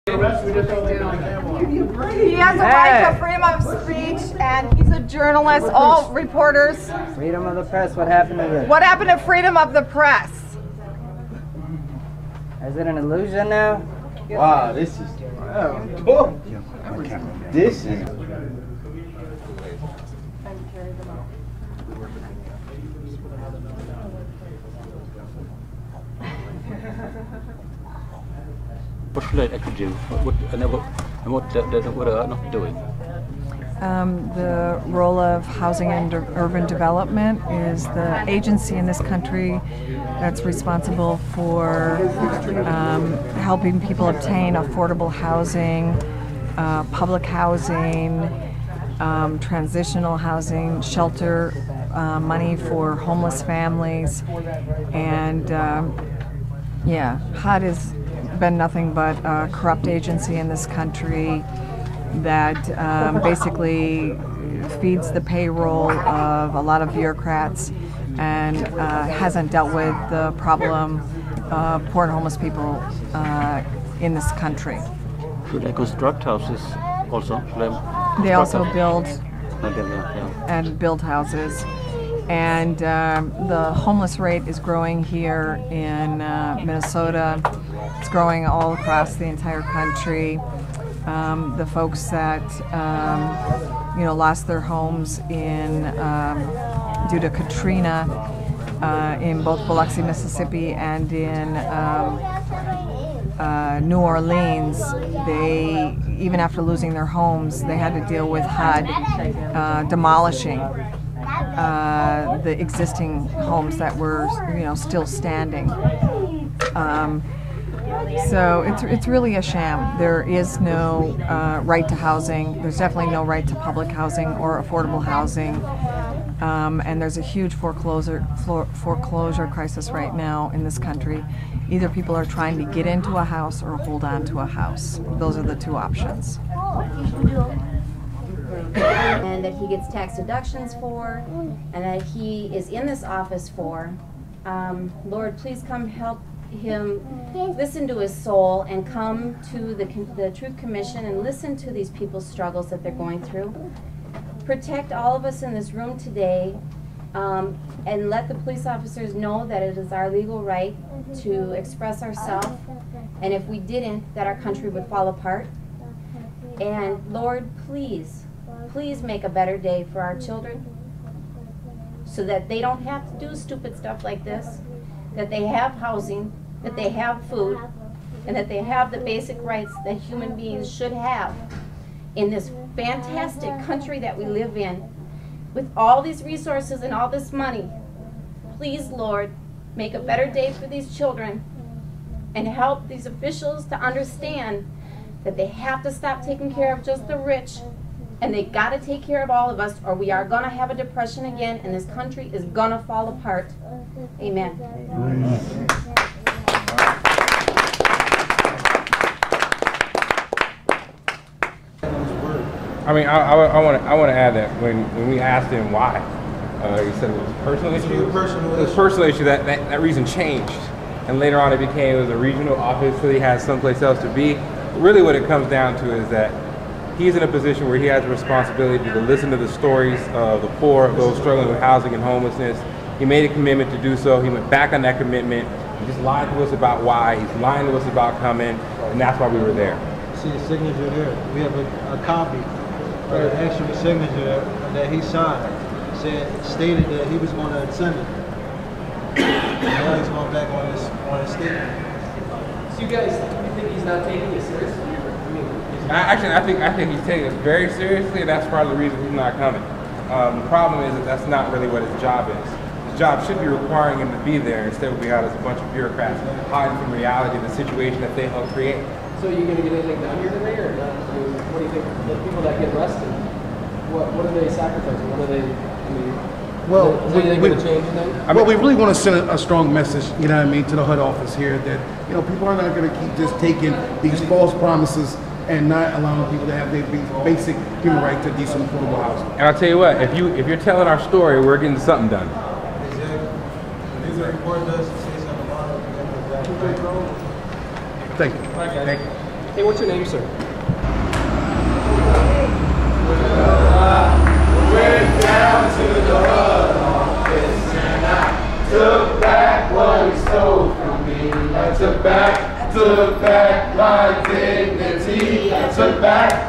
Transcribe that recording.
He has a right to freedom of speech, and he's a journalist. All reporters. Freedom of the press. What happened to this? What happened to freedom of the press? Is it an illusion now? Wow, this is. This is. What should I actually do? What are not doing? The role of housing and urban development is the agency in this country that's responsible for helping people obtain affordable housing, public housing, transitional housing, shelter, money for homeless families, and yeah, HUD has been nothing but a corrupt agency in this country that basically feeds the payroll of a lot of bureaucrats and hasn't dealt with the problem of poor and homeless people in this country. Should I construct houses also? They also build and build houses. And the homeless rate is growing here in Minnesota. It's growing all across the entire country. The folks that lost their homes in due to Katrina in both Biloxi, Mississippi, and in New Orleans, they, even after losing their homes, they had to deal with HUD demolishing the existing homes that were, still standing. So it's really a sham. There is no right to housing. There's definitely no right to public housing or affordable housing. And there's a huge foreclosure crisis right now in this country. Either people are trying to get into a house or hold on to a house. Those are the two options. And that he gets tax deductions for, and that he is in this office for. Lord, please come help him listen to his soul and come to the Truth Commission and listen to these people's struggles that they're going through. Protect all of us in this room today, and let the police officers know that it is our legal right to express ourselves, and if we didn't, that our country would fall apart. And Lord, please make a better day for our children so that they don't have to do stupid stuff like this, that they have housing, that they have food, and that they have the basic rights that human beings should have in this fantastic country that we live in with all these resources and all this money. Please, Lord, make a better day for these children and help these officials to understand that they have to stop taking care of just the rich, and they got to take care of all of us, or we are going to have a depression again, and this country is going to fall apart. Amen. I mean, I want to add that when we asked him why, he said it was a personal issue. It was a personal issue. That reason changed, and later on it was a regional office, so he has someplace else to be. But really, what it comes down to is that he's in a position where he has a responsibility to listen to the stories of the poor, of those struggling with housing and homelessness. He made a commitment to do so. He went back on that commitment. He just lied to us about why. He's lying to us about coming, and that's why we were there. See the signature there. We have a copy of the actual signature that he signed. Stated that he was going to send it. Now he's going back on his statement. So you guys think he's not taking it seriously? Actually, I think he's taking this very seriously, and that's part of the reason he's not coming. The problem is that that's not really what his job is. His job should be requiring him to be there. Instead, what we have is a bunch of bureaucrats hiding from reality, the situation that they helped create. So are you going to get anything done here today, or not? I mean, what do you think? The people that get arrested, what are they sacrificing? What are they? I mean, well, is anything going to change then? Well, we really want to send a strong message, you know what I mean, to the HUD office here that people are not going to keep just taking these false promises and not allowing people to have their basic human right to decent affordable housing. And I'll tell you what, if you're telling our story, we're getting something done. Thank you. Thank you. Hey, what's your name, sir? Went down to the HUD office and I took back what he stole from me. I took back my dignity. I took back